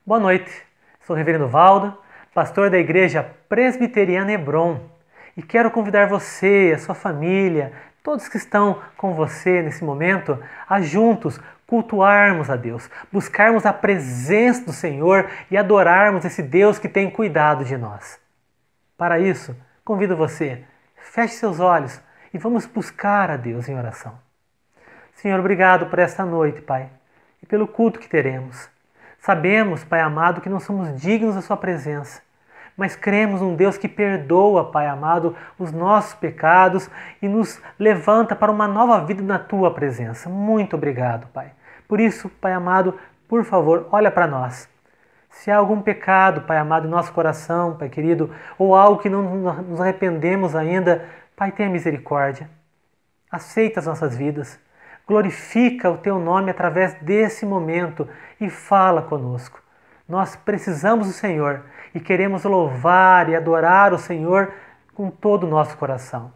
Boa noite, sou o Reverendo Valdo, pastor da Igreja Presbiteriana Hebron, e quero convidar você, a sua família, todos que estão com você nesse momento, a juntos cultuarmos a Deus, buscarmos a presença do Senhor e adorarmos esse Deus que tem cuidado de nós. Para isso, convido você, feche seus olhos e vamos buscar a Deus em oração. Senhor, obrigado por esta noite, Pai, e pelo culto que teremos. Sabemos, Pai amado, que não somos dignos da sua presença, mas cremos num Deus que perdoa, Pai amado, os nossos pecados e nos levanta para uma nova vida na tua presença. Muito obrigado, Pai. Por isso, Pai amado, por favor, olha para nós. Se há algum pecado, Pai amado, em nosso coração, Pai querido, ou algo que não nos arrependemos ainda, Pai, tenha misericórdia. Aceita as nossas vidas. Glorifica o Teu nome através desse momento e fala conosco. Nós precisamos do Senhor e queremos louvar e adorar o Senhor com todo o nosso coração.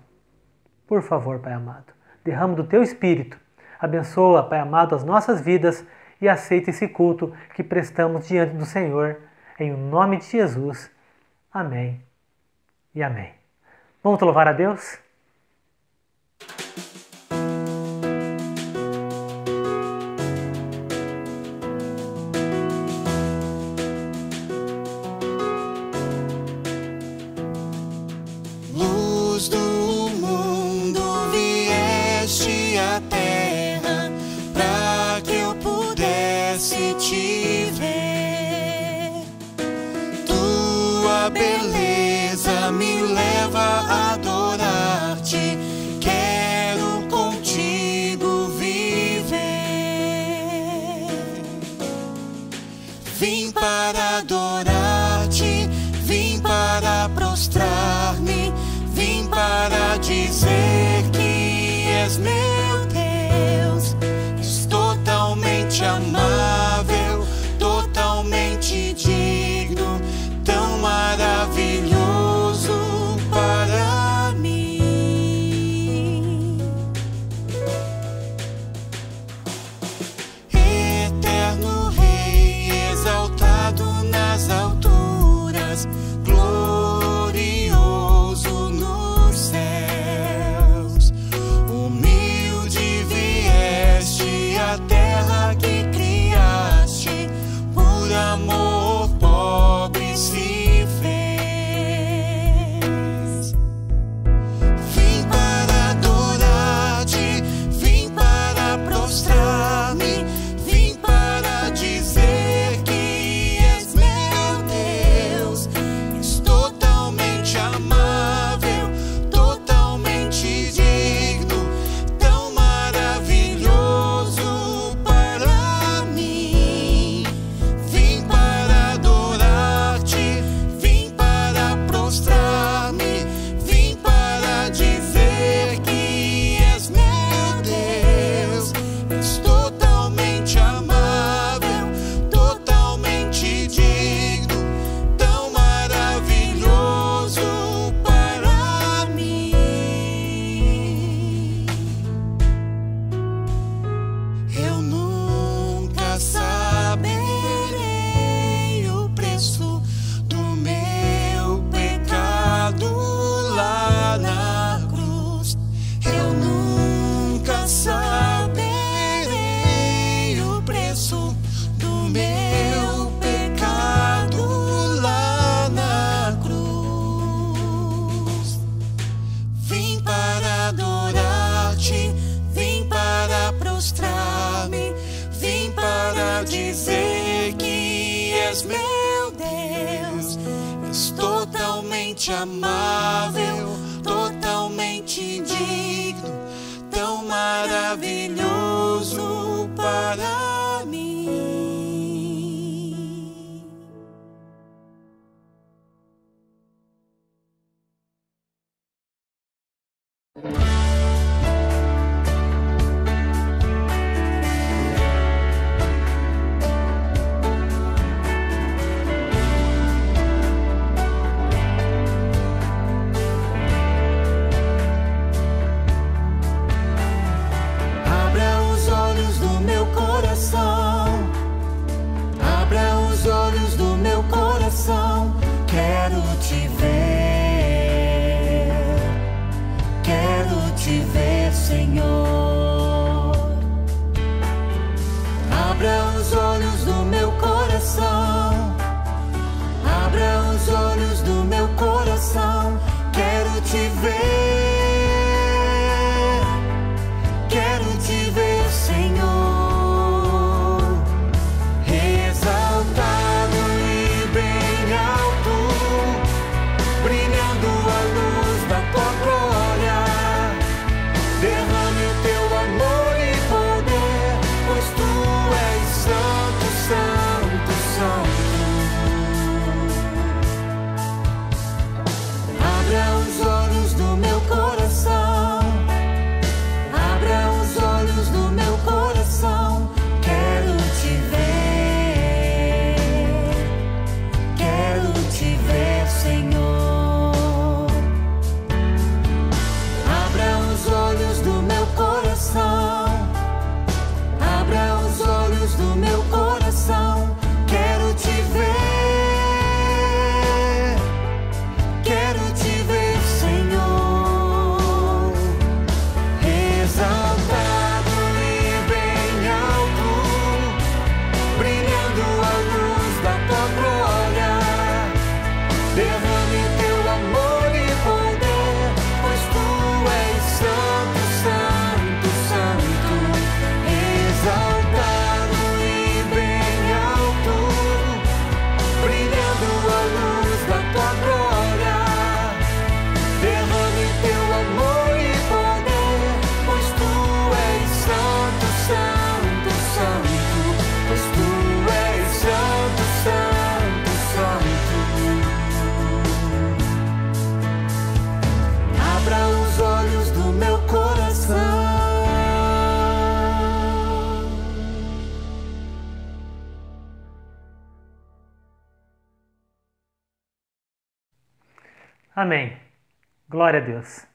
Por favor, Pai amado, derrama do Teu Espírito, abençoa, Pai amado, as nossas vidas e aceita esse culto que prestamos diante do Senhor, em nome de Jesus. Amém e amém. Vamos louvar a Deus? Beleza me leva a adorar-te, quero contigo viver. Vim para adorar-te, vim para prostrar-me, vim para dizer que és meu Deus. És totalmente amável, totalmente digno, tão maravilhoso para mim. Eterno Rei, exaltado nas alturas, glorioso nos céus, humilde vieste à terra que criaste, por amor pobre se fez. Vim para adorar-te, vim para prostrar-me, vim para dizer que és meu Deus. És totalmente amável, totalmente digno, tão maravilhoso para mim. Vim para adorar-te, vim para prostrar-me, vim para dizer que és meu Deus. És totalmente amável, totalmente digno, tão maravilhoso para mim. Eu nunca saberei o preço do meu pecado lá na cruz. Eu nunca saberei o preço do meu pecado lá na cruz. Vim para adorar-te, vim para prostrar-me, vim para dizer que és meu Deus. És totalmente amável, totalmente digno, tão maravilhoso para mim. Abra os olhos te ver, Senhor. Abra os olhos do meu coração. Abra os olhos do meu coração. Quero te ver. Quero te ver, Senhor. Exaltado e bem alto, brilhando a luz da tua glória. Derrame o teu amor e poder, pois tu és santo, santo, santo. Abra os olhos do meu coração. Abra os olhos do meu coração. Quero te ver. Quero te ver, Senhor. Abra os olhos do meu coração. Abra os olhos do meu coração. Quero te ver. Quero te ver, Senhor. Exaltado e bem alto, brilhando a luz da tua glória. Derrame teu amor e poder, pois tu és santo, santo, santo. Exaltado e bem alto, brilhando a luz da tua glória. Derrame teu amor e poder, pois tu és santo, santo, santo. Pois tu és santo, santo, santo. Abra os olhos do meu coração. Amém. Glória a Deus.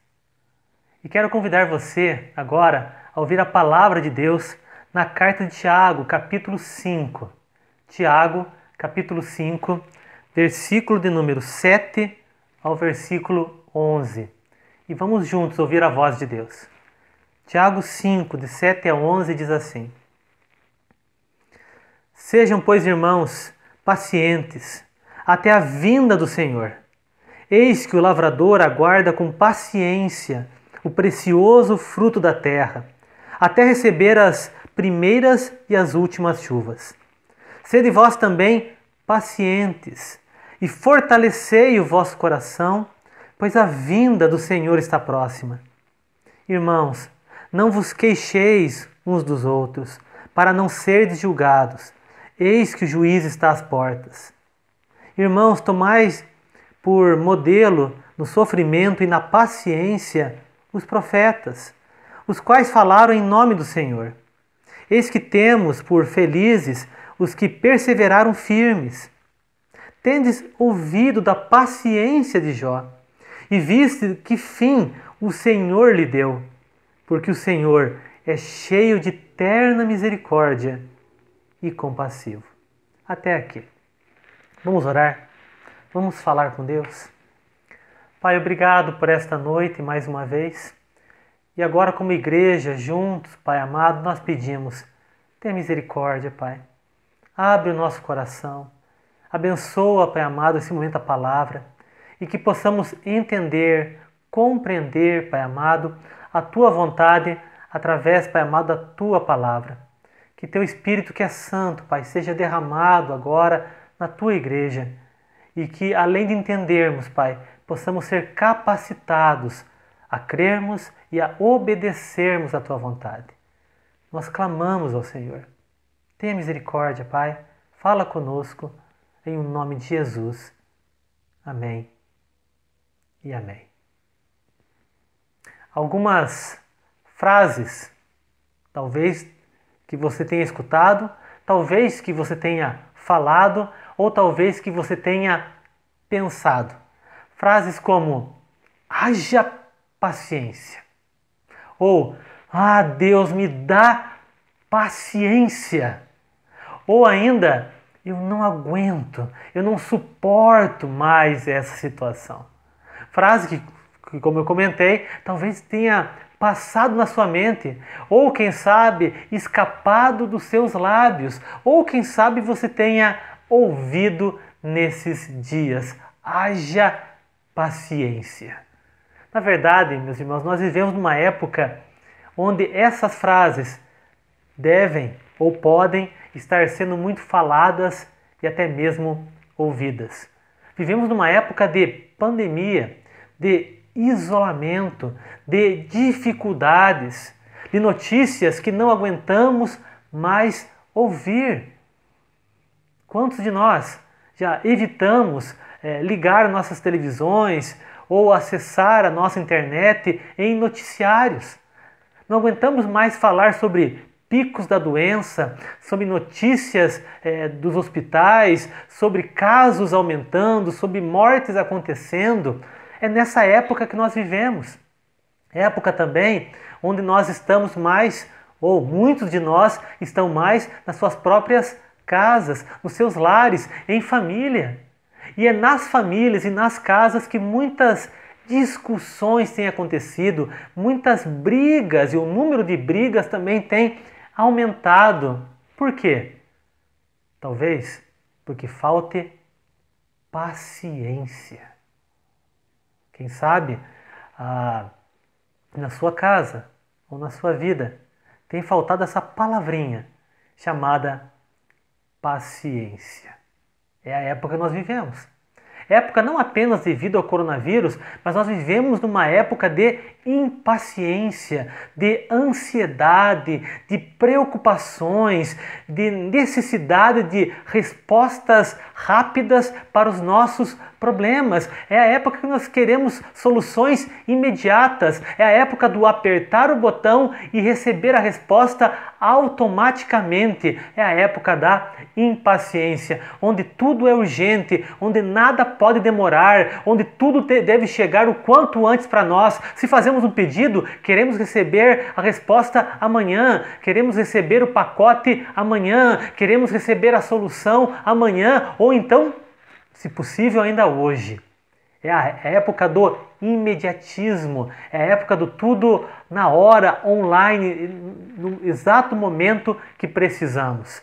E quero convidar você agora a ouvir a palavra de Deus na carta de Tiago, capítulo 5. Tiago, capítulo 5, versículo de número 7 ao versículo 11. E vamos juntos ouvir a voz de Deus. Tiago 5, de 7 a 11, diz assim: Sejam, pois, irmãos, pacientes até a vinda do Senhor. Eis que o lavrador aguarda com paciência o precioso fruto da terra, até receber as primeiras e as últimas chuvas. Sede vós também pacientes e fortalecei o vosso coração, pois a vinda do Senhor está próxima. Irmãos, não vos queixeis uns dos outros, para não serdes julgados. Eis que o juiz está às portas. Irmãos, tomais por modelo no sofrimento e na paciência os profetas, os quais falaram em nome do Senhor. Eis que temos por felizes os que perseveraram firmes. Tendes ouvido da paciência de Jó, e viste que fim o Senhor lhe deu, porque o Senhor é cheio de terna misericórdia e compassivo. Até aqui. Vamos orar? Vamos falar com Deus? Pai, obrigado por esta noite mais uma vez. E agora, como igreja, juntos, Pai amado, nós pedimos: tenha misericórdia, Pai. Abre o nosso coração. Abençoa, Pai amado, esse momento a palavra. E que possamos entender, compreender, Pai amado, a Tua vontade através, Pai amado, da Tua palavra. Que Teu Espírito, que é santo, Pai, seja derramado agora na Tua igreja. E que, além de entendermos, Pai, possamos ser capacitados a crermos e a obedecermos à Tua vontade. Nós clamamos ao Senhor. Tenha misericórdia, Pai. Fala conosco, em nome de Jesus. Amém e amém. Algumas frases, talvez que você tenha escutado, talvez que você tenha falado, ou talvez que você tenha pensado. Frases como: haja paciência. Ou: ah, Deus, me dá paciência. Ou ainda: eu não aguento, eu não suporto mais essa situação. Frase que, como eu comentei, talvez tenha passado na sua mente, ou quem sabe escapado dos seus lábios, ou quem sabe você tenha ouvido nesses dias. Haja paciência. Na verdade, meus irmãos, nós vivemos numa época onde essas frases devem ou podem estar sendo muito faladas e até mesmo ouvidas. Vivemos numa época de pandemia, de isolamento, de dificuldades, de notícias que não aguentamos mais ouvir. Quantos de nós já evitamos ligar nossas televisões ou acessar a nossa internet em noticiários? Não aguentamos mais falar sobre picos da doença, sobre notícias dos hospitais, sobre casos aumentando, sobre mortes acontecendo. É nessa época que nós vivemos. Época também onde nós estamos mais, ou muitos de nós estão mais nas suas próprias casas, nos seus lares, em família. E é nas famílias e nas casas que muitas discussões têm acontecido, muitas brigas, e o número de brigas também tem aumentado. Por quê? Talvez porque falte paciência. Quem sabe na sua casa ou na sua vida tem faltado essa palavrinha chamada paciência. É a época que nós vivemos. Época não apenas devido ao coronavírus, mas nós vivemos numa época de impaciência, de ansiedade, de preocupações, de necessidade de respostas rápidas para os nossos problemas. É a época que nós queremos soluções imediatas. É a época do apertar o botão e receber a resposta automaticamente. É a época da impaciência, onde tudo é urgente, onde nada pode demorar, onde tudo deve chegar o quanto antes para nós. Se fazemos um pedido, queremos receber a resposta amanhã, queremos receber o pacote amanhã, queremos receber a solução amanhã, ou então, se possível, ainda hoje. É a época do imediatismo, é a época do tudo na hora, online, no exato momento que precisamos.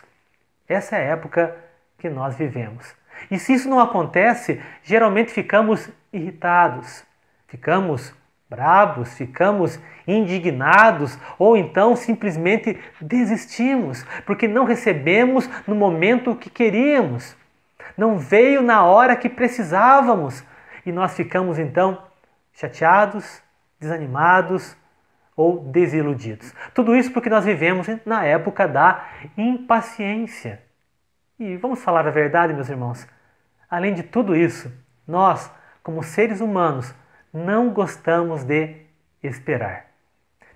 Essa é a época que nós vivemos. E se isso não acontece, geralmente ficamos irritados, ficamos bravos, ficamos indignados ou então simplesmente desistimos, porque não recebemos no momento que queríamos. Não veio na hora que precisávamos e nós ficamos então chateados, desanimados ou desiludidos. Tudo isso porque nós vivemos na época da impaciência. E vamos falar a verdade, meus irmãos. Além de tudo isso, nós, como seres humanos, não gostamos de esperar.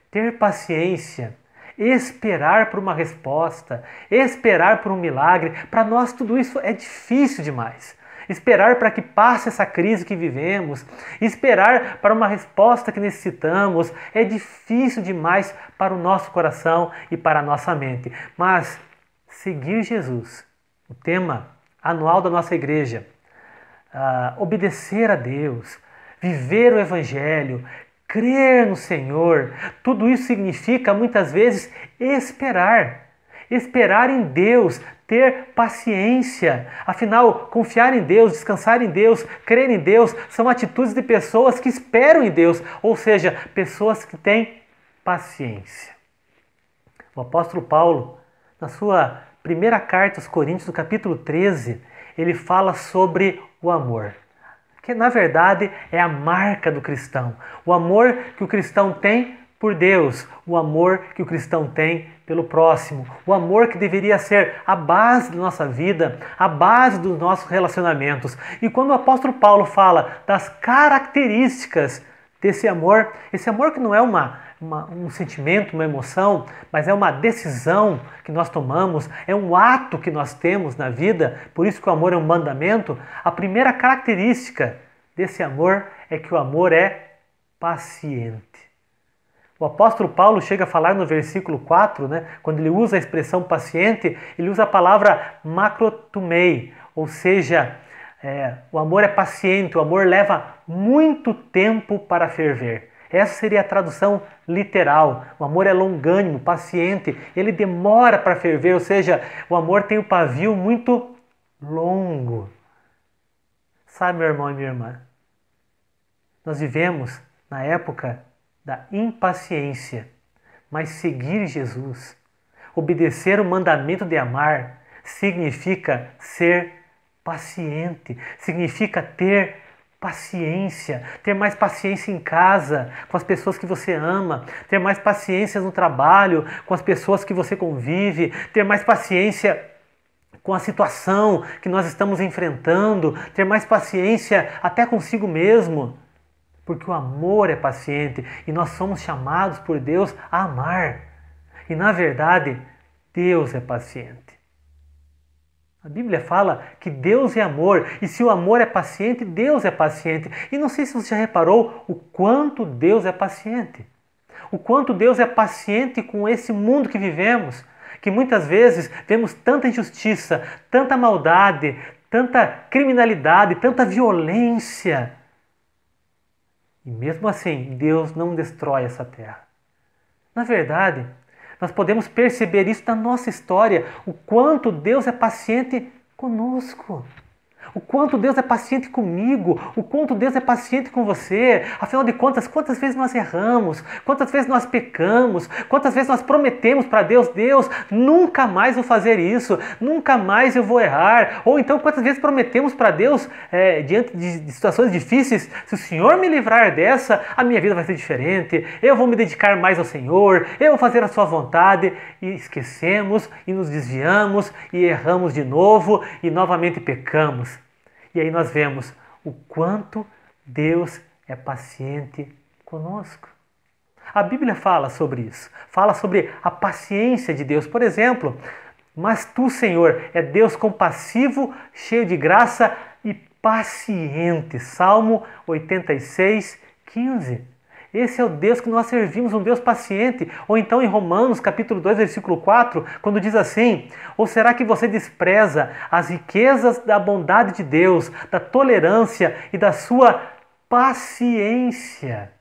Ter paciência, esperar por uma resposta, esperar por um milagre, para nós tudo isso é difícil demais. Esperar para que passe essa crise que vivemos, esperar para uma resposta que necessitamos, é difícil demais para o nosso coração e para a nossa mente. Mas seguir Jesus, o tema anual da nossa igreja, obedecer a Deus, viver o Evangelho, crer no Senhor, tudo isso significa muitas vezes esperar. Esperar em Deus, ter paciência. Afinal, confiar em Deus, descansar em Deus, crer em Deus, são atitudes de pessoas que esperam em Deus, ou seja, pessoas que têm paciência. O apóstolo Paulo, na sua primeira carta aos Coríntios, no capítulo 13, ele fala sobre o amor, que na verdade é a marca do cristão. O amor que o cristão tem por Deus, o amor que o cristão tem pelo próximo, o amor que deveria ser a base da nossa vida, a base dos nossos relacionamentos. E quando o apóstolo Paulo fala das características desse amor, esse amor que não é um sentimento, uma emoção, mas é uma decisão que nós tomamos, é um ato que nós temos na vida, por isso que o amor é um mandamento. A primeira característica desse amor é que o amor é paciente. O apóstolo Paulo chega a falar no versículo 4, quando ele usa a expressão paciente, ele usa a palavra makrotumei, ou seja, o amor é paciente, o amor leva muito tempo para ferver. Essa seria a tradução literal. O amor é longânimo, paciente, ele demora para ferver, ou seja, o amor tem o pavio muito longo. Sabe, meu irmão e minha irmã, nós vivemos na época da impaciência, mas seguir Jesus, obedecer o mandamento de amar, significa ser paciente, significa ter paciência, ter mais paciência em casa, com as pessoas que você ama, ter mais paciência no trabalho, com as pessoas que você convive, ter mais paciência com a situação que nós estamos enfrentando, ter mais paciência até consigo mesmo, porque o amor é paciente e nós somos chamados por Deus a amar. E na verdade, Deus é paciente. A Bíblia fala que Deus é amor, e se o amor é paciente, Deus é paciente. E não sei se você já reparou o quanto Deus é paciente. O quanto Deus é paciente com esse mundo que vivemos, que muitas vezes vemos tanta injustiça, tanta maldade, tanta criminalidade, tanta violência. E mesmo assim, Deus não destrói essa terra. Na verdade, nós podemos perceber isso na nossa história, o quanto Deus é paciente conosco. O quanto Deus é paciente comigo, o quanto Deus é paciente com você. Afinal de contas, quantas vezes nós erramos, quantas vezes nós pecamos, quantas vezes nós prometemos para Deus, Deus, nunca mais vou fazer isso, nunca mais eu vou errar. Ou então, quantas vezes prometemos para Deus, diante de situações difíceis, se o Senhor me livrar dessa, a minha vida vai ser diferente, eu vou me dedicar mais ao Senhor, eu vou fazer a sua vontade. E esquecemos, e nos desviamos, e erramos de novo, e novamente pecamos. E aí nós vemos o quanto Deus é paciente conosco. A Bíblia fala sobre isso, fala sobre a paciência de Deus. Por exemplo, mas tu, Senhor, é Deus compassivo, cheio de graça e paciente. Salmo 86, 15. Esse é o Deus que nós servimos, um Deus paciente. Ou então em Romanos capítulo 2, versículo 4, quando diz assim: ou será que você despreza as riquezas da bondade de Deus, da tolerância e da sua paciência?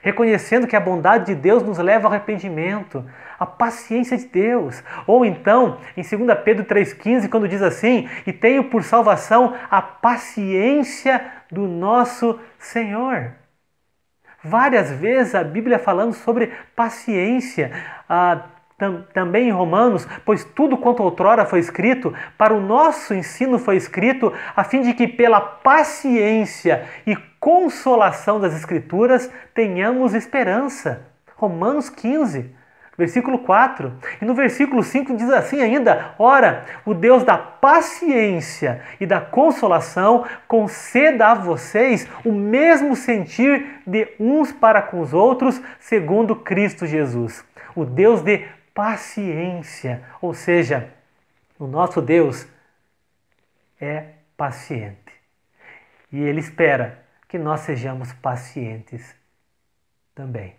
Reconhecendo que a bondade de Deus nos leva ao arrependimento, a paciência de Deus. Ou então, em 2 Pedro 3,15, quando diz assim: e tenho por salvação a paciência do nosso Senhor. Várias vezes a Bíblia falando sobre paciência, também em Romanos, pois tudo quanto outrora foi escrito, para o nosso ensino foi escrito, a fim de que pela paciência e consolação das Escrituras tenhamos esperança. Romanos 15, versículo 4. E no versículo 5 diz assim ainda: ora, o Deus da paciência e da consolação conceda a vocês o mesmo sentir de uns para com os outros, segundo Cristo Jesus. O Deus de paciência, ou seja, o nosso Deus é paciente. E Ele espera que nós sejamos pacientes também.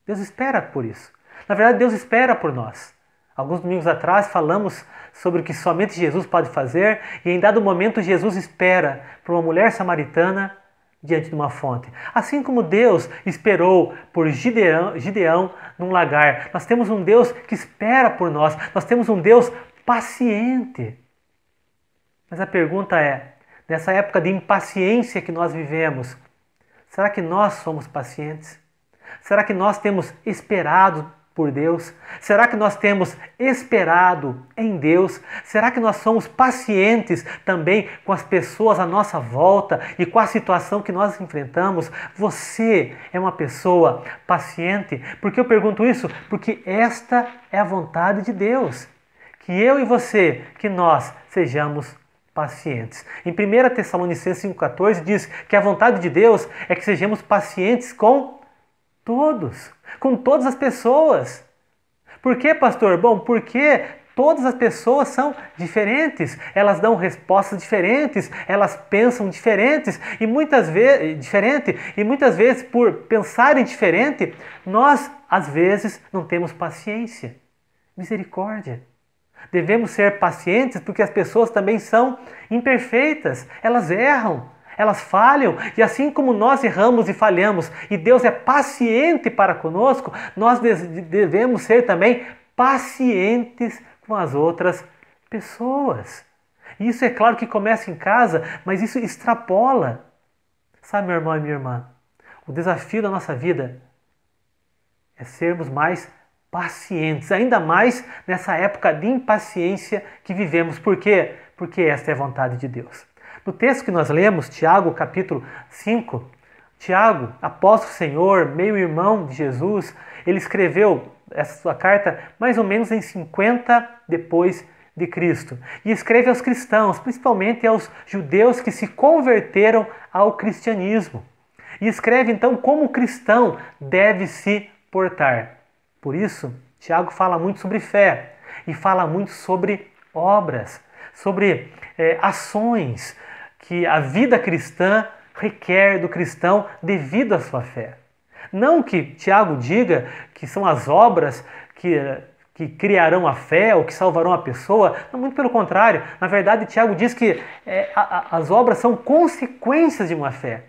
Deus espera por isso. Na verdade, Deus espera por nós. Alguns domingos atrás falamos sobre o que somente Jesus pode fazer, e em dado momento Jesus espera por uma mulher samaritana diante de uma fonte. Assim como Deus esperou por Gideão num lagar. Nós temos um Deus que espera por nós. Nós temos um Deus paciente. Mas a pergunta é, nessa época de impaciência que nós vivemos, será que nós somos pacientes? Será que nós temos esperado por Deus? Será que nós temos esperado em Deus? Será que nós somos pacientes também com as pessoas à nossa volta e com a situação que nós enfrentamos? Você é uma pessoa paciente? Por que eu pergunto isso? Porque esta é a vontade de Deus. Que eu e você, que nós sejamos pacientes. Em 1 Tessalonicenses 5,14 diz que a vontade de Deus é que sejamos pacientes com todos, com todas as pessoas. Por que, pastor? Bom, porque todas as pessoas são diferentes, elas dão respostas diferentes, elas pensam diferentes e muitas vezes por pensarem diferente, nós às vezes não temos paciência. Misericórdia. Devemos ser pacientes porque as pessoas também são imperfeitas, elas erram, elas falham, e assim como nós erramos e falhamos, e Deus é paciente para conosco, nós devemos ser também pacientes com as outras pessoas. E isso é claro que começa em casa, mas isso extrapola. Sabe, meu irmão e minha irmã, o desafio da nossa vida é sermos mais pacientes, ainda mais nessa época de impaciência que vivemos. Por quê? Porque esta é a vontade de Deus. No texto que nós lemos, Tiago, capítulo 5, Tiago, apóstolo do Senhor, meio-irmão de Jesus, ele escreveu essa sua carta mais ou menos em 50 depois de Cristo. E escreve aos cristãos, principalmente aos judeus que se converteram ao cristianismo. E escreve então como o cristão deve se portar. Por isso, Tiago fala muito sobre fé e fala muito sobre obras, sobre ações que a vida cristã requer do cristão devido à sua fé. Não que Tiago diga que são as obras que criarão a fé ou que salvarão a pessoa, não, muito pelo contrário. Na verdade, Tiago diz que as obras são consequências de uma fé.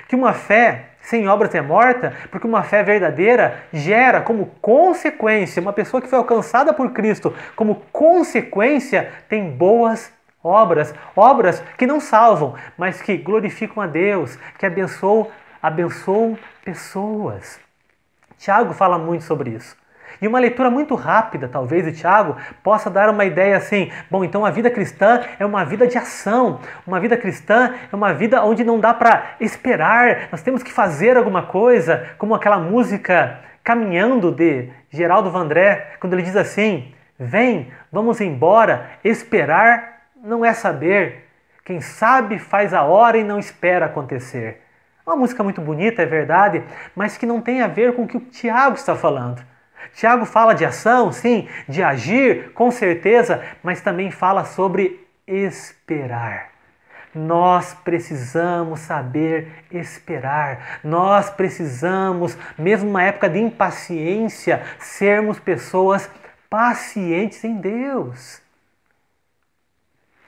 Que uma fé sem obras é morta, porque uma fé verdadeira gera como consequência, uma pessoa que foi alcançada por Cristo, como consequência tem boas obras, obras que não salvam, mas que glorificam a Deus, que abençoam pessoas. Tiago fala muito sobre isso. E uma leitura muito rápida, talvez, de Tiago, possa dar uma ideia assim, bom, então a vida cristã é uma vida de ação, uma vida cristã é uma vida onde não dá para esperar, nós temos que fazer alguma coisa, como aquela música Caminhando de Geraldo Vandré, quando ele diz assim, vem, vamos embora, esperar não é saber, quem sabe faz a hora e não espera acontecer. É uma música muito bonita, é verdade, mas que não tem a ver com o que o Tiago está falando. Tiago fala de ação, sim, de agir, com certeza, mas também fala sobre esperar. Nós precisamos saber esperar. Nós precisamos, mesmo numa época de impaciência, sermos pessoas pacientes em Deus.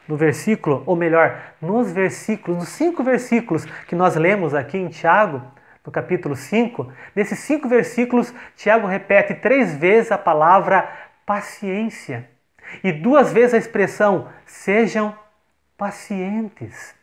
No versículo, ou melhor, nos 5 versículos que nós lemos aqui em Tiago, no capítulo 5, nesses 5 versículos, Tiago repete 3 vezes a palavra paciência e 2 vezes a expressão sejam pacientes,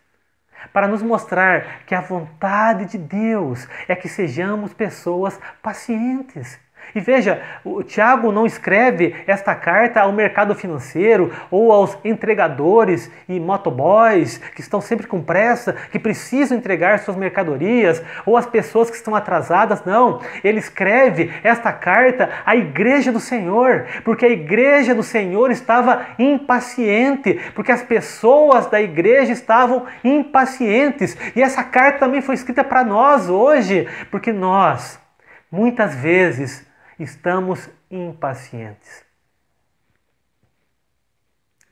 para nos mostrar que a vontade de Deus é que sejamos pessoas pacientes. E veja, o Tiago não escreve esta carta ao mercado financeiro ou aos entregadores e motoboys que estão sempre com pressa, que precisam entregar suas mercadorias, ou às pessoas que estão atrasadas. Não, ele escreve esta carta à igreja do Senhor, porque a igreja do Senhor estava impaciente, porque as pessoas da igreja estavam impacientes. E essa carta também foi escrita para nós hoje, porque nós, muitas vezes, estamos impacientes.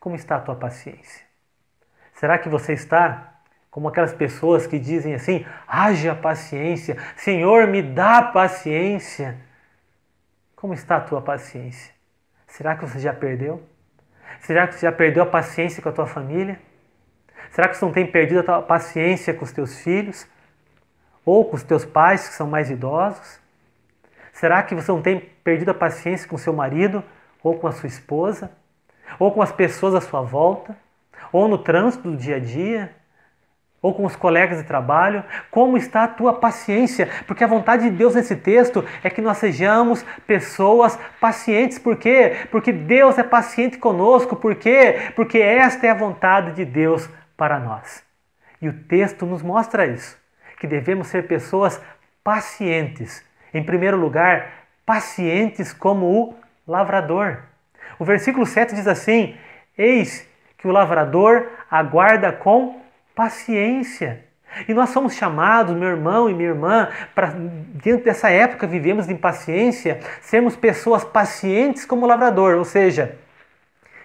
Como está a tua paciência? Será que você está como aquelas pessoas que dizem assim, haja paciência, Senhor, me dá paciência? Como está a tua paciência? Será que você já perdeu? Será que você já perdeu a paciência com a tua família? Será que você não tem perdido a tua paciência com os teus filhos? Ou com os teus pais que são mais idosos? Será que você não tem perdido a paciência com seu marido, ou com a sua esposa, ou com as pessoas à sua volta, ou no trânsito do dia a dia, ou com os colegas de trabalho? Como está a tua paciência? Porque a vontade de Deus nesse texto é que nós sejamos pessoas pacientes. Por quê? Porque Deus é paciente conosco. Por quê? Porque esta é a vontade de Deus para nós. E o texto nos mostra isso, que devemos ser pessoas pacientes. Em primeiro lugar, pacientes como o lavrador. O versículo 7 diz assim, eis que o lavrador aguarda com paciência. E nós somos chamados, meu irmão e minha irmã, para, dentro dessa época que vivemos de impaciência, sermos pessoas pacientes como o lavrador, ou seja,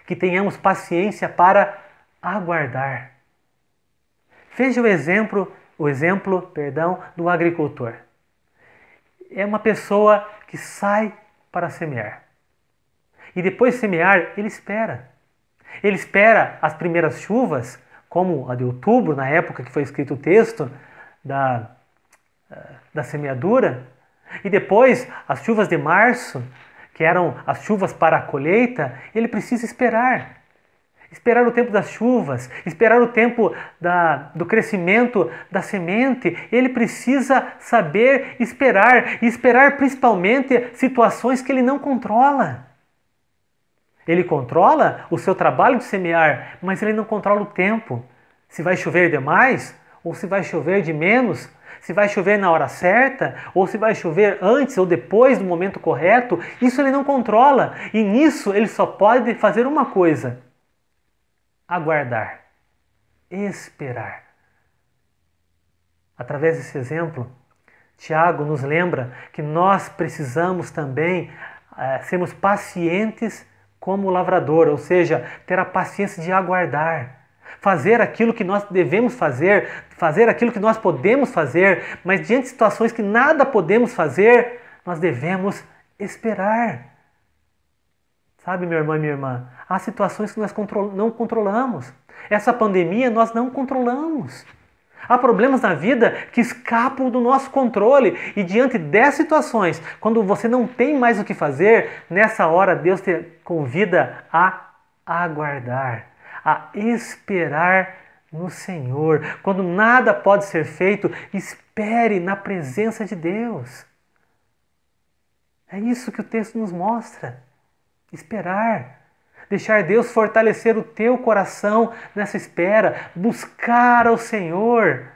que tenhamos paciência para aguardar. Veja o exemplo do agricultor. É uma pessoa que sai para semear. E depois de semear, ele espera. Ele espera as primeiras chuvas como a de outubro, na época que foi escrito o texto da semeadura, e depois as chuvas de março, que eram as chuvas para a colheita, ele precisa esperar. Esperar o tempo das chuvas, esperar o tempo do crescimento da semente. Ele precisa saber esperar, e esperar principalmente situações que ele não controla. Ele controla o seu trabalho de semear, mas ele não controla o tempo. Se vai chover demais ou se vai chover de menos, se vai chover na hora certa ou se vai chover antes ou depois do momento correto, isso ele não controla. E nisso ele só pode fazer uma coisa: aguardar, esperar. Através desse exemplo, Tiago nos lembra que nós precisamos também sermos pacientes como o lavrador, ou seja, ter a paciência de aguardar, fazer aquilo que nós devemos fazer, fazer aquilo que nós podemos fazer, mas diante de situações que nada podemos fazer, nós devemos esperar. Sabe, meu irmão e minha irmã, há situações que nós não controlamos. Essa pandemia nós não controlamos. Há problemas na vida que escapam do nosso controle. E diante dessas situações, quando você não tem mais o que fazer, nessa hora Deus te convida a aguardar, a esperar no Senhor. Quando nada pode ser feito, espere na presença de Deus. É isso que o texto nos mostra. Esperar. Deixar Deus fortalecer o teu coração nessa espera. Buscar ao Senhor.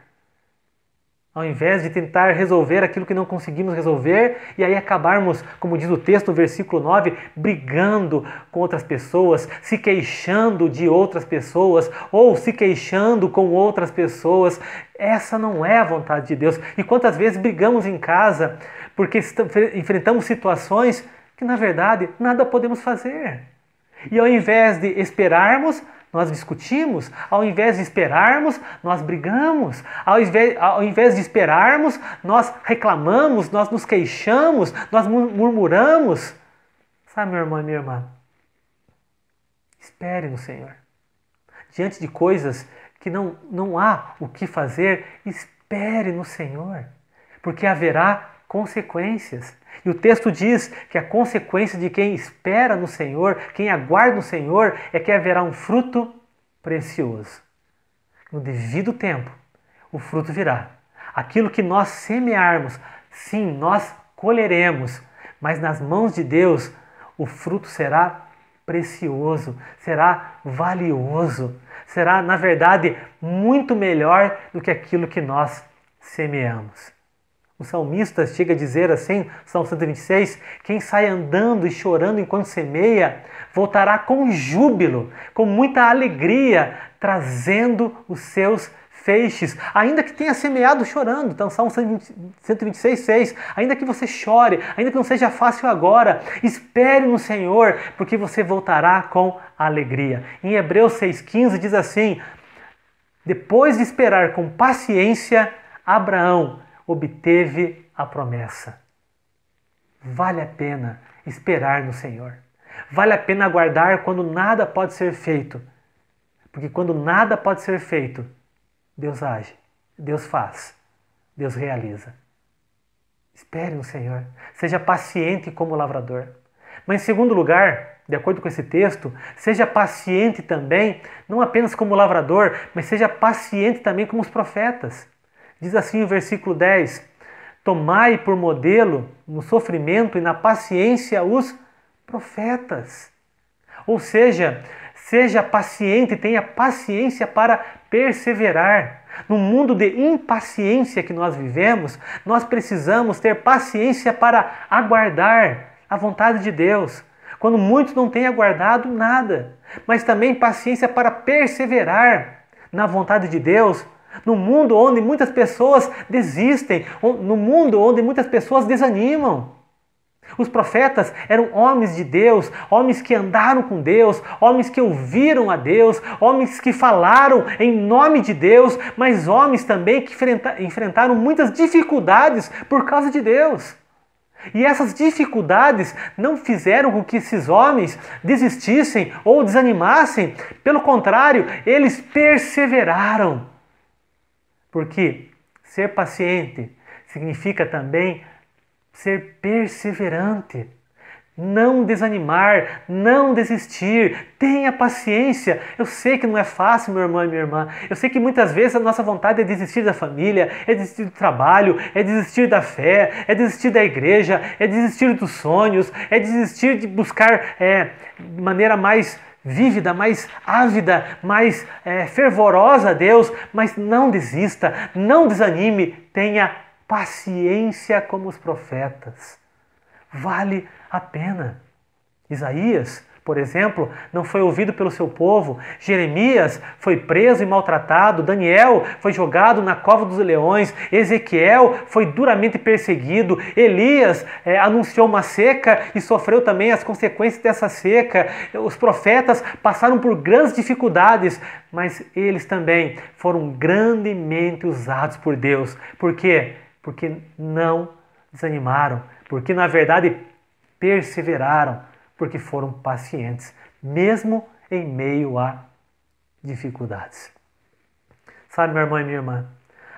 Ao invés de tentar resolver aquilo que não conseguimos resolver e aí acabarmos, como diz o texto no versículo 9, brigando com outras pessoas, se queixando de outras pessoas ou se queixando com outras pessoas. Essa não é a vontade de Deus. E quantas vezes brigamos em casa porque enfrentamos situações que na verdade nada podemos fazer. E ao invés de esperarmos, nós discutimos. Ao invés de esperarmos, nós brigamos. Ao invés de esperarmos, nós reclamamos, nós nos queixamos, nós murmuramos. Sabe, meu irmão e minha irmã? Espere no Senhor. Diante de coisas que não há o que fazer, espere no Senhor. Porque haverá consequências. E o texto diz que a consequência de quem espera no Senhor, quem aguarda no Senhor, é que haverá um fruto precioso. No devido tempo, o fruto virá. Aquilo que nós semearmos, sim, nós colheremos, mas nas mãos de Deus, o fruto será precioso, será valioso, será, na verdade, muito melhor do que aquilo que nós semeamos. O salmista chega a dizer assim, Salmo 126, quem sai andando e chorando enquanto semeia, voltará com júbilo, com muita alegria, trazendo os seus feixes, ainda que tenha semeado chorando. Então, Salmo 126, 6, ainda que você chore, ainda que não seja fácil agora, espere no Senhor, porque você voltará com alegria. Em Hebreus 6,15 diz assim, depois de esperar com paciência, Abraão obteve a promessa. Vale a pena esperar no Senhor. Vale a pena aguardar quando nada pode ser feito. Porque quando nada pode ser feito, Deus age, Deus faz, Deus realiza. Espere no Senhor. Seja paciente como lavrador. Mas em segundo lugar, de acordo com esse texto, seja paciente também, não apenas como lavrador, mas seja paciente também como os profetas. Diz assim o versículo 10, tomai por modelo no sofrimento e na paciência os profetas. Ou seja, seja paciente, tenha paciência para perseverar. No mundo de impaciência que nós vivemos, nós precisamos ter paciência para aguardar a vontade de Deus. Quando muitos não têm aguardado nada, mas também paciência para perseverar na vontade de Deus. No mundo onde muitas pessoas desistem, no mundo onde muitas pessoas desanimam. Os profetas eram homens de Deus, homens que andaram com Deus, homens que ouviram a Deus, homens que falaram em nome de Deus, mas homens também que enfrentaram muitas dificuldades por causa de Deus. E essas dificuldades não fizeram com que esses homens desistissem ou desanimassem. Pelo contrário, eles perseveraram. Porque ser paciente significa também ser perseverante. Não desanimar, não desistir, tenha paciência. Eu sei que não é fácil, meu irmão e minha irmã. Eu sei que muitas vezes a nossa vontade é desistir da família, é desistir do trabalho, é desistir da fé, é desistir da igreja, é desistir dos sonhos, é desistir de buscar de maneira mais vívida, mais ávida, mais fervorosa a Deus. Mas não desista, não desanime, tenha paciência como os profetas. Vale a pena. Isaías, por exemplo, não foi ouvido pelo seu povo. Jeremias foi preso e maltratado. Daniel foi jogado na cova dos leões. Ezequiel foi duramente perseguido. Elias anunciou uma seca e sofreu também as consequências dessa seca. Os profetas passaram por grandes dificuldades, mas eles também foram grandemente usados por Deus. Por quê? Porque não desanimaram. Porque na verdade perseveraram, porque foram pacientes, mesmo em meio a dificuldades. Sabe, meu irmão e minha irmã,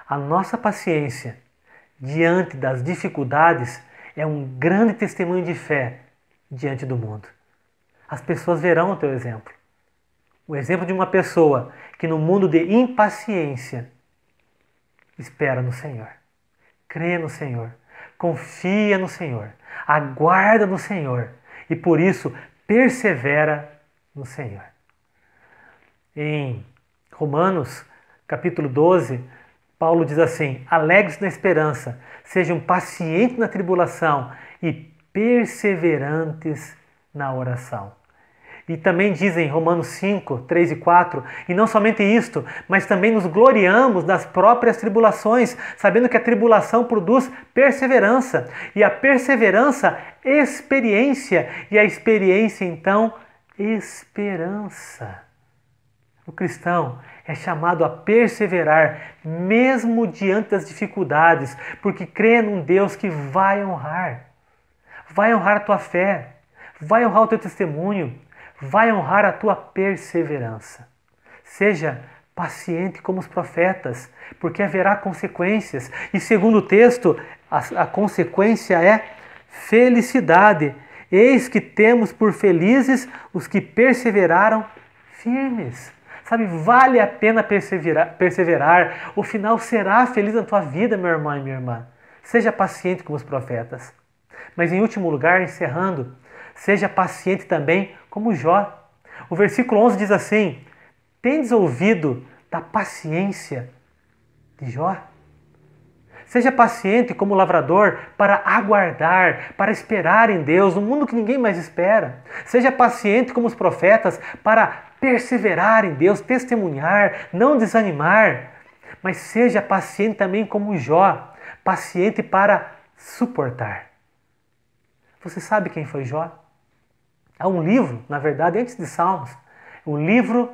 a nossa paciência diante das dificuldades é um grande testemunho de fé diante do mundo. As pessoas verão o teu exemplo. O exemplo de uma pessoa que no mundo de impaciência espera no Senhor, crê no Senhor, confia no Senhor, aguarda no Senhor e por isso persevera no Senhor. Em Romanos, capítulo 12, Paulo diz assim: alegre-se na esperança, sejam pacientes na tribulação e perseverantes na oração. E também diz em Romanos 5, 3 e 4, e não somente isto, mas também nos gloriamos das próprias tribulações, sabendo que a tribulação produz perseverança, e a perseverança, experiência, e a experiência, então, esperança. O cristão é chamado a perseverar, mesmo diante das dificuldades, porque crê num Deus que vai honrar a tua fé, vai honrar o teu testemunho, vai honrar a tua perseverança. Seja paciente como os profetas, porque haverá consequências. E segundo o texto, a consequência é felicidade. Eis que temos por felizes os que perseveraram firmes. Sabe, vale a pena perseverar. O final será feliz na tua vida, meu irmão e minha irmã. Seja paciente como os profetas. Mas em último lugar, encerrando, seja paciente também como Jó. O versículo 11 diz assim: tendes ouvido da paciência de Jó? Seja paciente como lavrador para aguardar, para esperar em Deus, no mundo que ninguém mais espera. Seja paciente como os profetas para perseverar em Deus, testemunhar, não desanimar. Mas seja paciente também como Jó, paciente para suportar. Você sabe quem foi Jó? Há um livro, na verdade, antes de Salmos, o livro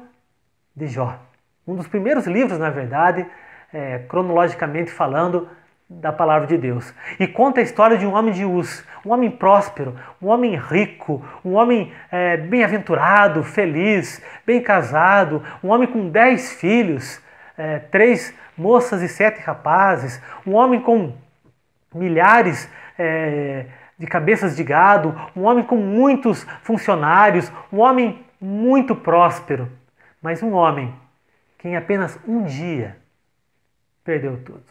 de Jó. Um dos primeiros livros, na verdade, cronologicamente falando, da palavra de Deus. E conta a história de um homem de Uz, um homem próspero, um homem rico, um homem bem-aventurado, feliz, bem casado, um homem com 10 filhos, 3 moças e 7 rapazes, um homem com milhares de cabeças de gado, um homem com muitos funcionários, um homem muito próspero, mas um homem que em apenas um dia perdeu tudo.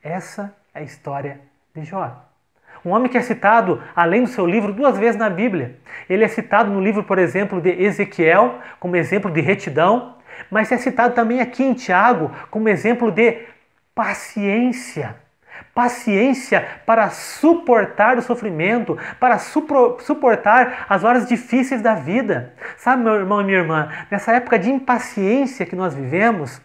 Essa é a história de Jó. Um homem que é citado, além do seu livro, 2 vezes na Bíblia. Ele é citado no livro, por exemplo, de Ezequiel, como exemplo de retidão, mas é citado também aqui em Tiago, como exemplo de paciência. Paciência para suportar o sofrimento, para suportar as horas difíceis da vida. Sabe, meu irmão e minha irmã, nessa época de impaciência que nós vivemos,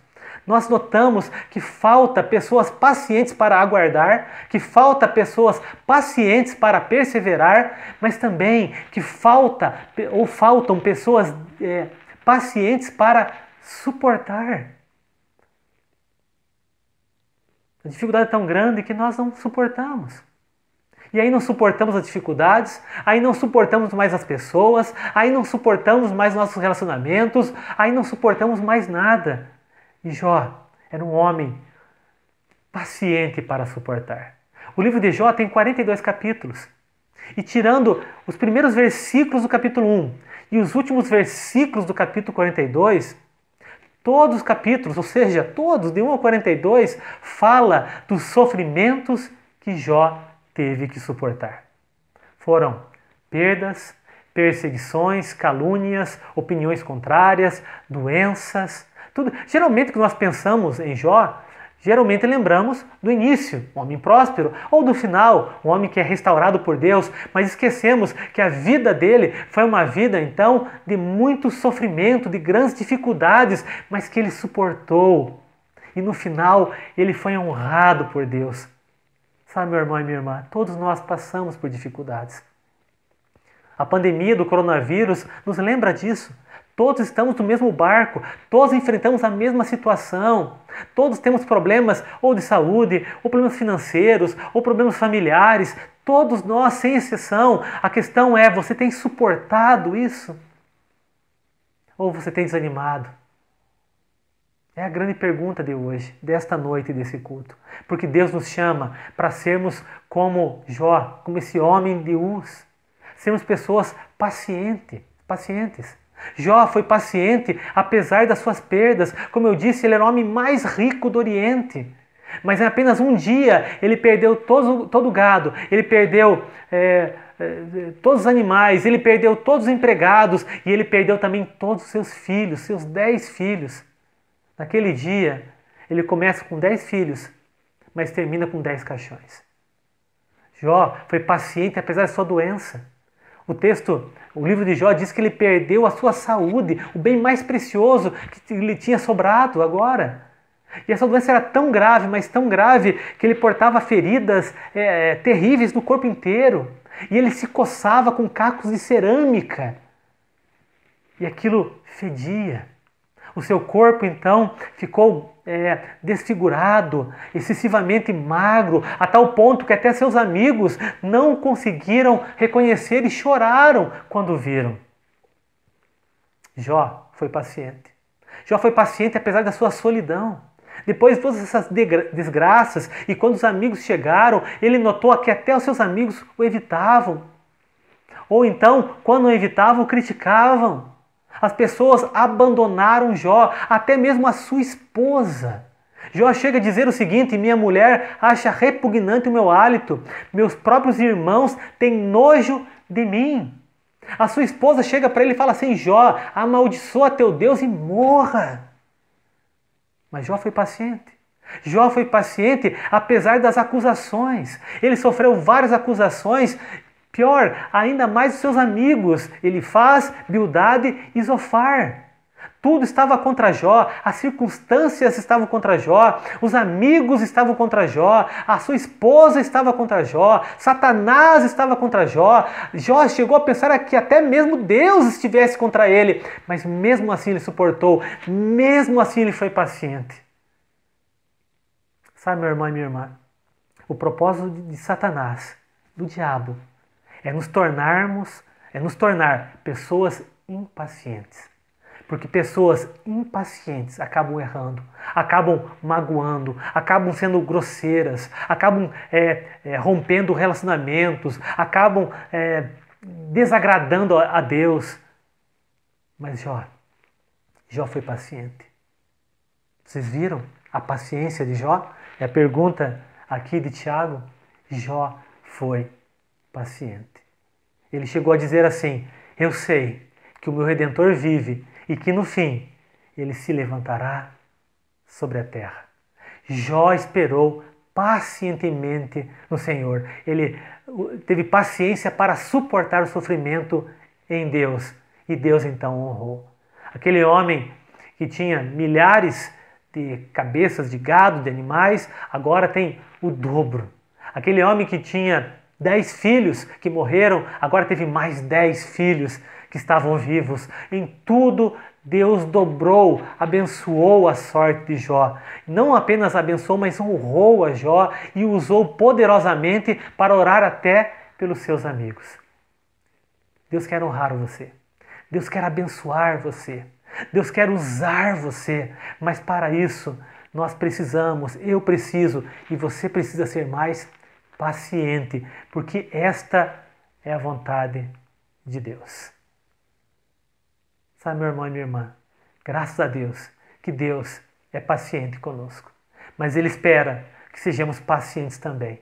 nós notamos que falta pessoas pacientes para aguardar, que falta pessoas pacientes para perseverar, mas também que faltam pessoas pacientes para suportar. A dificuldade é tão grande que nós não suportamos. E aí não suportamos as dificuldades, aí não suportamos mais as pessoas, aí não suportamos mais nossos relacionamentos, aí não suportamos mais nada. E Jó era um homem paciente para suportar. O livro de Jó tem 42 capítulos. E tirando os primeiros versículos do capítulo 1 e os últimos versículos do capítulo 42, todos os capítulos, ou seja, todos, de 1 a 42, fala dos sofrimentos que Jó teve que suportar. Foram perdas, perseguições, calúnias, opiniões contrárias, doenças, tudo. Geralmente, quando nós pensamos em Jó, geralmente lembramos do início, um homem próspero, ou do final, um homem que é restaurado por Deus, mas esquecemos que a vida dele foi uma vida, então, de muito sofrimento, de grandes dificuldades, mas que ele suportou. E no final, ele foi honrado por Deus. Sabe, meu irmão e minha irmã, todos nós passamos por dificuldades. A pandemia do coronavírus nos lembra disso. Todos estamos no mesmo barco, todos enfrentamos a mesma situação, todos temos problemas ou de saúde, ou problemas financeiros, ou problemas familiares, todos nós, sem exceção. A questão é, você tem suportado isso? Ou você tem desanimado? É a grande pergunta de hoje, desta noite, desse culto. Porque Deus nos chama para sermos como Jó, como esse homem de Uz. Sermos pessoas pacientes. Jó foi paciente apesar das suas perdas. Como eu disse, ele era o homem mais rico do Oriente. Mas em apenas um dia ele perdeu todo o gado, ele perdeu todos os animais, ele perdeu todos os empregados e ele perdeu também todos os seus filhos, seus 10 filhos. Naquele dia, ele começa com 10 filhos, mas termina com 10 caixões. Jó foi paciente apesar da sua doença. O livro de Jó diz que ele perdeu a sua saúde, o bem mais precioso que lhe tinha sobrado agora. E essa doença era tão grave, mas tão grave, que ele portava feridas terríveis no corpo inteiro. E ele se coçava com cacos de cerâmica. E aquilo fedia. O seu corpo, então, ficou desfigurado, excessivamente magro, a tal ponto que até seus amigos não conseguiram reconhecer e choraram quando o viram. Jó foi paciente. Jó foi paciente apesar da sua solidão. Depois de todas essas desgraças, e quando os amigos chegaram, ele notou que até os seus amigos o evitavam. Ou então, quando o evitavam, o criticavam. As pessoas abandonaram Jó, até mesmo a sua esposa. Jó chega a dizer o seguinte: minha mulher acha repugnante o meu hálito, meus próprios irmãos têm nojo de mim. A sua esposa chega para ele e fala assim: Jó, amaldiçoa teu Deus e morra. Mas Jó foi paciente. Jó foi paciente apesar das acusações. Ele sofreu várias acusações. Pior, ainda mais os seus amigos, Elifaz, Bildade e Zofar. Tudo estava contra Jó, as circunstâncias estavam contra Jó, os amigos estavam contra Jó, a sua esposa estava contra Jó, Satanás estava contra Jó. Jó chegou a pensar que até mesmo Deus estivesse contra ele, mas mesmo assim ele suportou, mesmo assim ele foi paciente. Sabe, meu irmão e minha irmã, o propósito de Satanás, do diabo, é nos tornar pessoas impacientes. Porque pessoas impacientes acabam errando, acabam magoando, acabam sendo grosseiras, acabam rompendo relacionamentos, acabam desagradando a Deus. Mas Jó foi paciente. Vocês viram a paciência de Jó? É a pergunta aqui de Tiago. Jó foi paciente. Ele chegou a dizer assim: eu sei que o meu Redentor vive e que no fim ele se levantará sobre a terra. Jó esperou pacientemente no Senhor. Ele teve paciência para suportar o sofrimento em Deus. E Deus então honrou. Aquele homem que tinha milhares de cabeças de gado, de animais, agora tem o dobro. Aquele homem que tinha 10 filhos que morreram, agora teve mais 10 filhos que estavam vivos. Em tudo, Deus dobrou, abençoou a sorte de Jó. Não apenas abençoou, mas honrou a Jó e usou poderosamente para orar até pelos seus amigos. Deus quer honrar você. Deus quer abençoar você. Deus quer usar você. Mas para isso, nós precisamos, eu preciso e você precisa ser mais paciente, porque esta é a vontade de Deus. Sabe, meu irmão e minha irmã, graças a Deus que Deus é paciente conosco, mas Ele espera que sejamos pacientes também.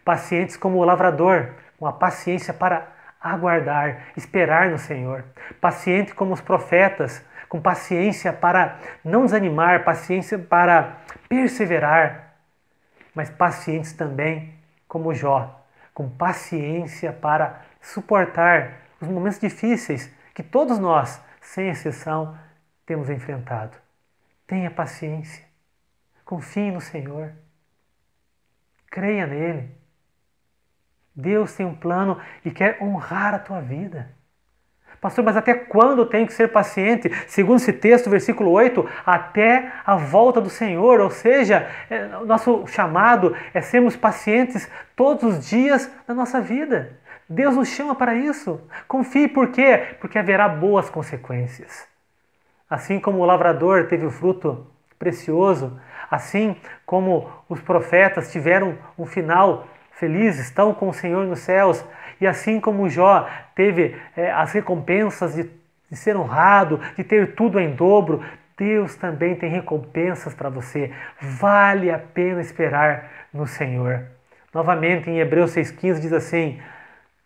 Pacientes como o lavrador, com a paciência para aguardar, esperar no Senhor. Paciente como os profetas, com paciência para não desanimar, paciência para perseverar, mas pacientes também como Jó, com paciência para suportar os momentos difíceis que todos nós, sem exceção, temos enfrentado. Tenha paciência, confie no Senhor, creia nele. Deus tem um plano e quer honrar a tua vida. Pastor, mas até quando eu tenho que ser paciente? Segundo esse texto, versículo 8, até a volta do Senhor. Ou seja, o nosso chamado é sermos pacientes todos os dias da nossa vida. Deus nos chama para isso. Confie, por quê? Porque haverá boas consequências. Assim como o lavrador teve o fruto precioso, assim como os profetas tiveram um final feliz, estão com o Senhor nos céus, e assim como Jó teve as recompensas de ser honrado, de ter tudo em dobro, Deus também tem recompensas para você. Vale a pena esperar no Senhor. Novamente, em Hebreus 6,15 diz assim: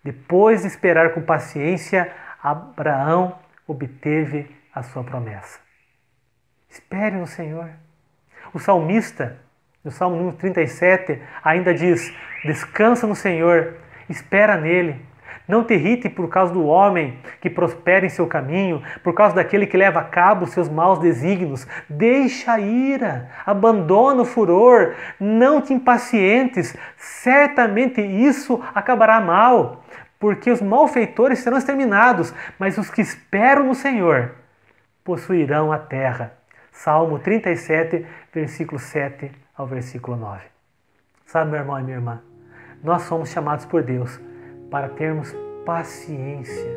depois de esperar com paciência, Abraão obteve a sua promessa. Espere no Senhor. O salmista, no Salmo número 37, ainda diz: descansa no Senhor, espera nele. Não te irrite por causa do homem que prospera em seu caminho, por causa daquele que leva a cabo os seus maus desígnios. Deixa a ira, abandona o furor, não te impacientes, certamente isso acabará mal, porque os malfeitores serão exterminados, mas os que esperam no Senhor possuirão a terra. Salmo 37, versículo 7 ao versículo 9. Sabe, meu irmão e minha irmã, nós somos chamados por Deus para termos paciência,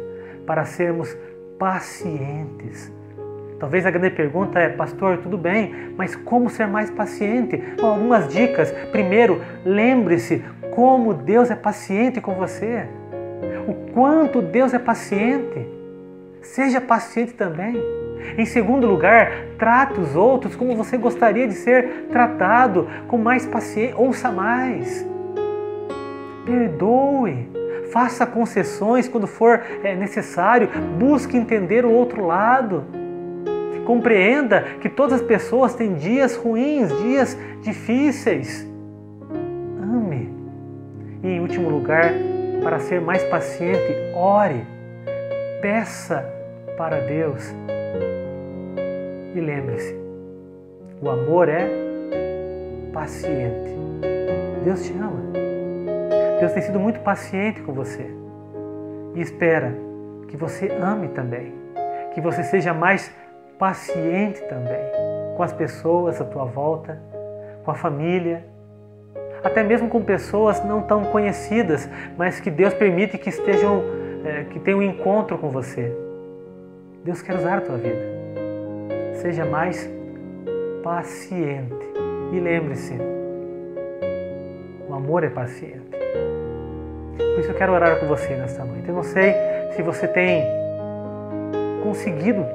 para sermos pacientes. Talvez a grande pergunta é: pastor, tudo bem, mas como ser mais paciente? Bom, algumas dicas. Primeiro, lembre-se como Deus é paciente com você. O quanto Deus é paciente. Seja paciente também. Em segundo lugar, trate os outros como você gostaria de ser tratado, com mais paciência. Ouça mais. Perdoe. Faça concessões quando for necessário. Busque entender o outro lado. Compreenda que todas as pessoas têm dias ruins, dias difíceis. Ame. E em último lugar, para ser mais paciente, ore. Peça para Deus. E lembre-se, o amor é paciente. Deus te ama. Deus tem sido muito paciente com você. E espera que você ame também. Que você seja mais paciente também com as pessoas à tua volta, com a família, até mesmo com pessoas não tão conhecidas, mas que Deus permite que estejam, que tenham um encontro com você. Deus quer usar a tua vida. Seja mais paciente. E lembre-se, o amor é paciente. Por isso eu quero orar com você nesta noite. Eu não sei se você tem conseguido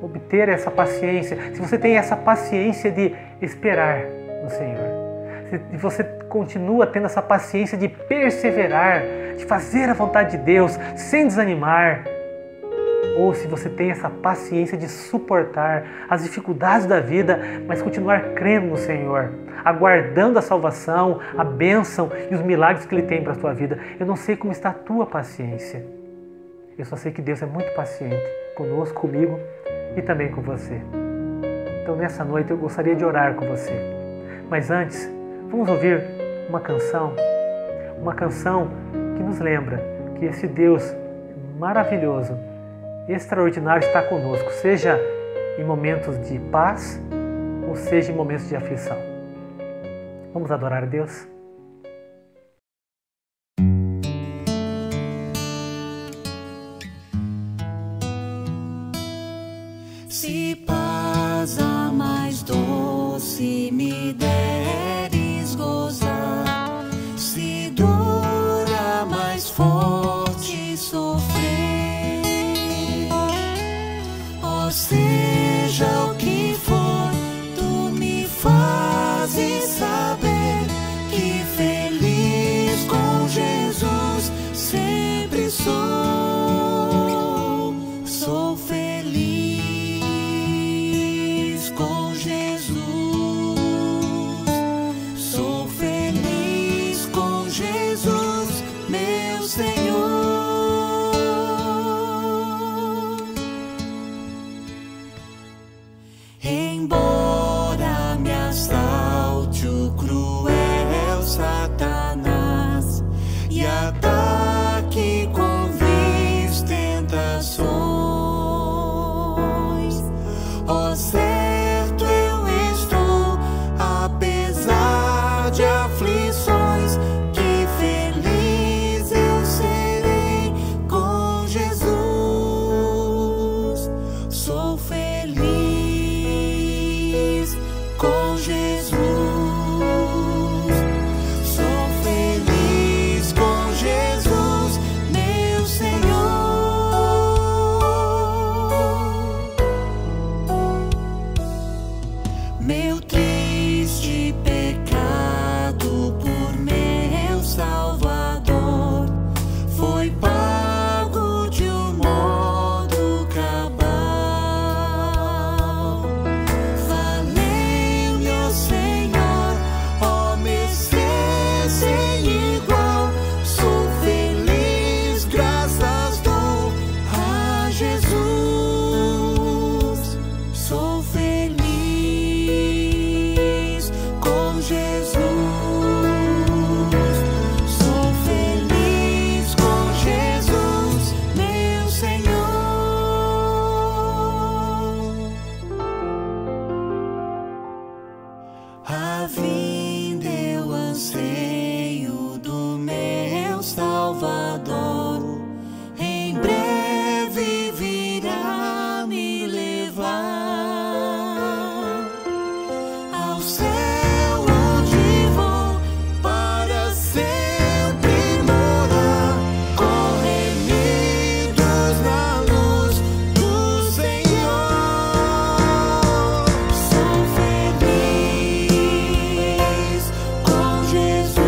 obter essa paciência, se você tem essa paciência de esperar no Senhor, se você continua tendo essa paciência de perseverar, de fazer a vontade de Deus sem desanimar, ou se você tem essa paciência de suportar as dificuldades da vida, mas continuar crendo no Senhor, aguardando a salvação, a bênção e os milagres que Ele tem para a tua vida. Eu não sei como está a tua paciência. Eu só sei que Deus é muito paciente conosco, comigo e também com você. Então nessa noite eu gostaria de orar com você. Mas antes, vamos ouvir uma canção uma canção que nos lembra que esse Deus maravilhoso, extraordinário está conosco, seja em momentos de paz ou seja em momentos de aflição. Vamos adorar a Deus? Se paz a mais doce me deres gozar, se dor a mais forte sofrer, ó seja o que for, tu me fazes saber que feliz com Jesus sempre sou. Sou feliz com Jesus, sou feliz com Jesus, meu Senhor. Embora me assalte o cruel Satanás e ataque com vis tentações, ó certo eu estou, apesar de aflições, que feliz eu serei com Jesus. Sou feliz com Jesus, sou feliz com Jesus, meu Senhor. Meu triste pecado por meu Salvador foi pago de um modo cabal. Valeu-me, ó Senhor, ó Messias sem igual. Sou feliz, graças dou a Jesus. Sou feliz com Jesus, sou feliz com Jesus, meu Senhor. A vinda eu anseio do meu Salvador, em breve virá me levar ao céu onde vou para sempre morar, corremidos na luz do Senhor. Sou feliz com Jesus,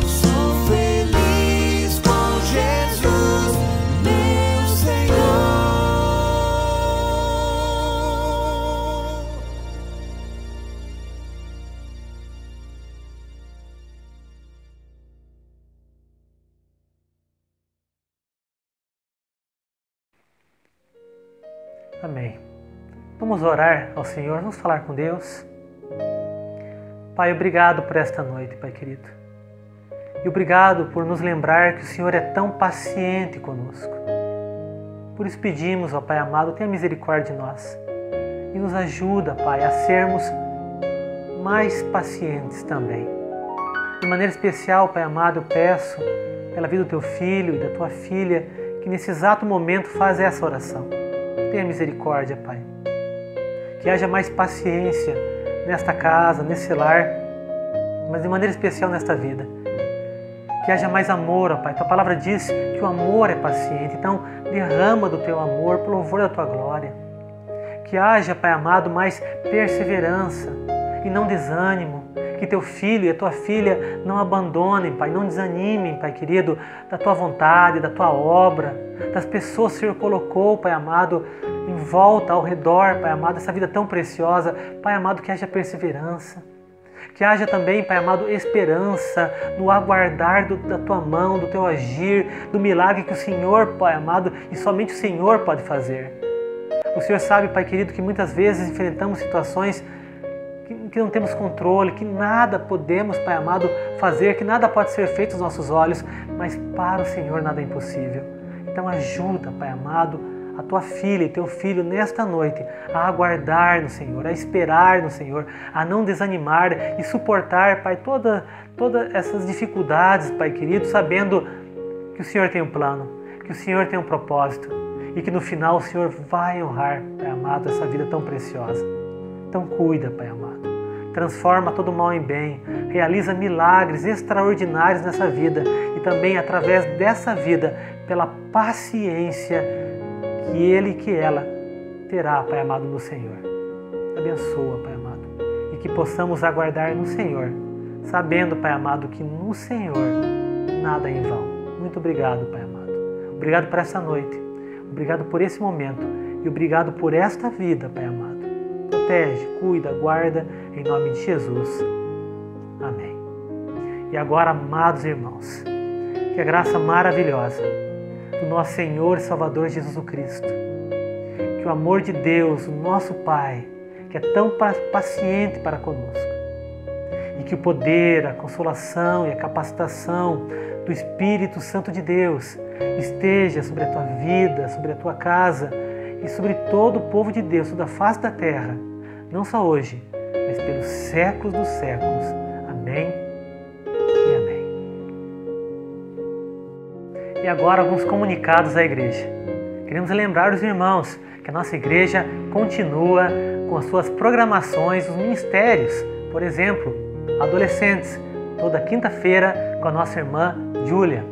sou feliz com Jesus, meu Senhor. Amém. Vamos orar ao Senhor, vamos falar com Deus. Pai, obrigado por esta noite, Pai querido. E obrigado por nos lembrar que o Senhor é tão paciente conosco. Por isso pedimos, ó Pai amado, tenha misericórdia de nós. E nos ajuda, Pai, a sermos mais pacientes também. De maneira especial, Pai amado, eu peço pela vida do Teu filho e da Tua filha, que nesse exato momento faz essa oração. Tenha misericórdia, Pai. Que haja mais paciência nesta casa, nesse lar, mas de maneira especial nesta vida. Que haja mais amor, ó Pai. Tua palavra diz que o amor é paciente, então derrama do Teu amor por louvor da Tua glória. Que haja, Pai amado, mais perseverança e não desânimo. Que Teu filho e a Tua filha não abandonem, Pai, não desanimem, Pai querido, da Tua vontade, da Tua obra, das pessoas que o Senhor colocou, Pai amado, em volta, ao redor, Pai amado, essa vida tão preciosa. Pai amado, que haja perseverança. Que haja também, Pai amado, esperança no aguardar da Tua mão, do Teu agir, do milagre que o Senhor, Pai amado, e somente o Senhor pode fazer. O Senhor sabe, Pai querido, que muitas vezes enfrentamos situações que não temos controle, que nada podemos, Pai amado, fazer, que nada pode ser feito aos nossos olhos, mas para o Senhor nada é impossível. Então ajuda, Pai amado, a tua filha e teu filho nesta noite a aguardar no Senhor, a esperar no Senhor, a não desanimar e suportar, Pai, todas essas dificuldades, Pai querido, sabendo que o Senhor tem um plano, que o Senhor tem um propósito e que no final o Senhor vai honrar, Pai amado, essa vida tão preciosa. Então cuida, Pai amado, transforma todo mal em bem, realiza milagres extraordinários nessa vida e também através dessa vida, pela paciência que ele e que ela terá, Pai amado, no Senhor. Abençoa, Pai amado, e que possamos aguardar no Senhor, sabendo, Pai amado, que no Senhor nada é em vão. Muito obrigado, Pai amado. Obrigado por essa noite, obrigado por esse momento e obrigado por esta vida, Pai amado. Protege, cuida, guarda, em nome de Jesus. Amém. E agora, amados irmãos, que a graça maravilhosa do nosso Senhor e Salvador Jesus Cristo, que o amor de Deus, o nosso Pai, que é tão paciente para conosco, e que o poder, a consolação e a capacitação do Espírito Santo de Deus esteja sobre a tua vida, sobre a tua casa e sobre todo o povo de Deus, toda a face da terra, não só hoje, mas pelos séculos dos séculos. Amém e amém. E agora alguns comunicados à igreja. Queremos lembrar os irmãos que a nossa igreja continua com as suas programações, os ministérios. Por exemplo, adolescentes, toda quinta-feira com a nossa irmã Júlia.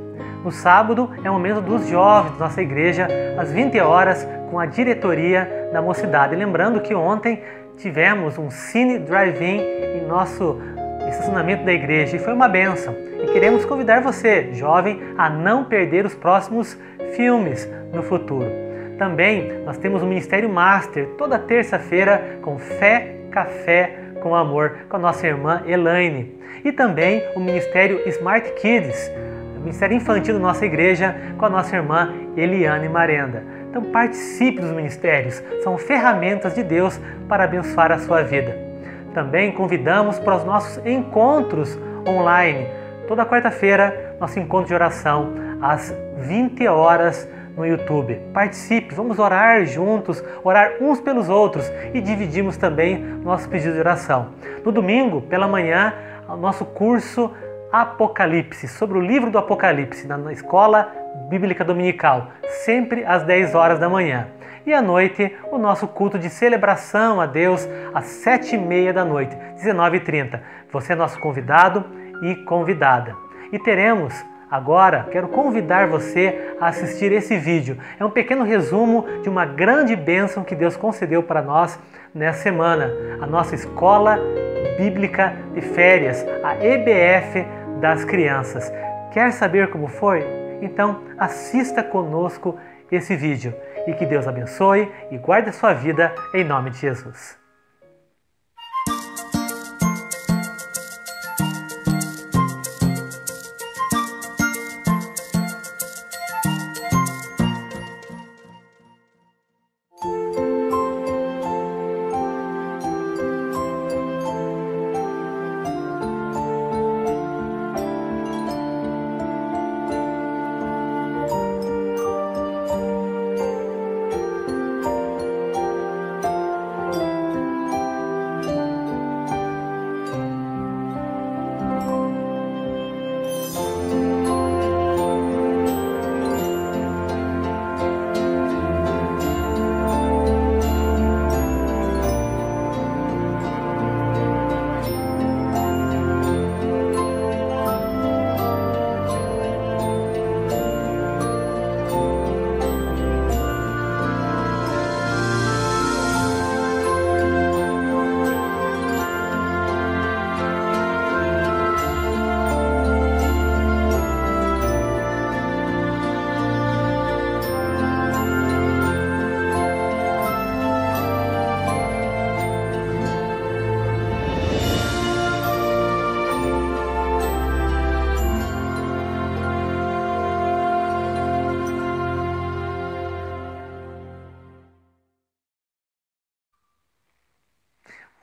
No sábado é o momento dos jovens da nossa igreja, às 20 horas, com a diretoria da mocidade. Lembrando que ontem tivemos um Cine Drive-In em nosso estacionamento da igreja e foi uma bênção. E queremos convidar você, jovem, a não perder os próximos filmes no futuro. Também nós temos o Ministério Master, toda terça-feira, com Fé, Café com Amor, com a nossa irmã Elaine. E também o Ministério Smart Kids, o Ministério Infantil da nossa igreja, com a nossa irmã Eliane Marenda. Então participe dos ministérios, são ferramentas de Deus para abençoar a sua vida. Também convidamos para os nossos encontros online. Toda quarta-feira, nosso encontro de oração, às 20 horas no YouTube. Participe, vamos orar juntos, orar uns pelos outros e dividimos também nosso pedido de oração. No domingo, pela manhã, o nosso curso Apocalipse, sobre o livro do Apocalipse, na Escola Bíblica Dominical, sempre às 10 horas da manhã. E à noite, o nosso culto de celebração a Deus, às 7h30 da noite, 19h30. Você é nosso convidado e convidada. E teremos, agora, quero convidar você a assistir esse vídeo. É um pequeno resumo de uma grande bênção que Deus concedeu para nós nessa semana. A nossa Escola Bíblica de Férias, a EBF das Crianças. Quer saber como foi? Então assista conosco esse vídeo. E que Deus abençoe e guarde a sua vida em nome de Jesus.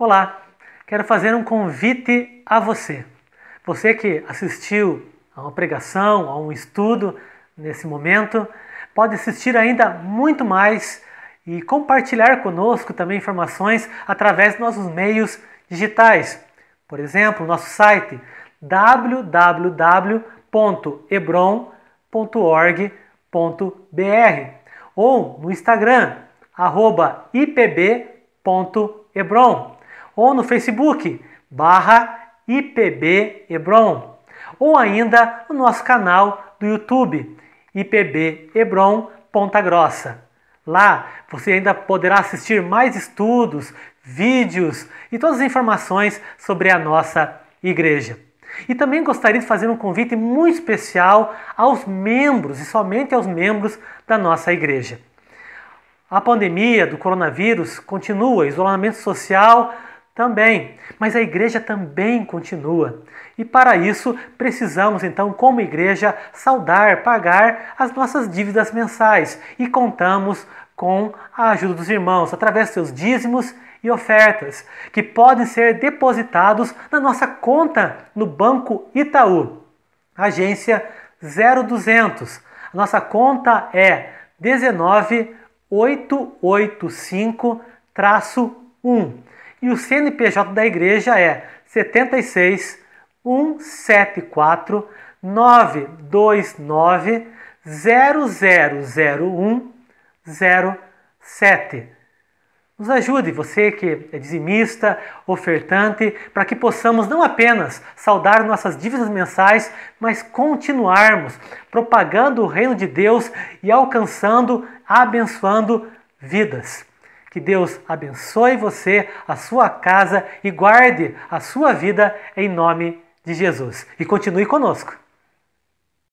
Olá, quero fazer um convite a você. Você que assistiu a uma pregação, a um estudo nesse momento, pode assistir ainda muito mais e compartilhar conosco também informações através dos nossos meios digitais. Por exemplo, nosso site www.hebron.org.br ou no Instagram, @ipb.hebron, ou no Facebook, /IPB-Hebron, ou ainda no nosso canal do YouTube, IPB Hebron Ponta Grossa. Lá você ainda poderá assistir mais estudos, vídeos e todas as informações sobre a nossa igreja. E também gostaria de fazer um convite muito especial aos membros e somente aos membros da nossa igreja. A pandemia do coronavírus continua, isolamento social também, mas a igreja também continua. E para isso precisamos então, como igreja, saldar, pagar as nossas dívidas mensais e contamos com a ajuda dos irmãos através dos seus dízimos e ofertas, que podem ser depositados na nossa conta no Banco Itaú, agência 0200. A nossa conta é 19885-1 e o CNPJ da igreja é 76 174 929 0001 07. Nos ajude, você que é dizimista, ofertante, para que possamos não apenas saldar nossas dívidas mensais, mas continuarmos propagando o reino de Deus e alcançando, abençoando vidas. Que Deus abençoe você, a sua casa e guarde a sua vida em nome de Jesus. E continue conosco.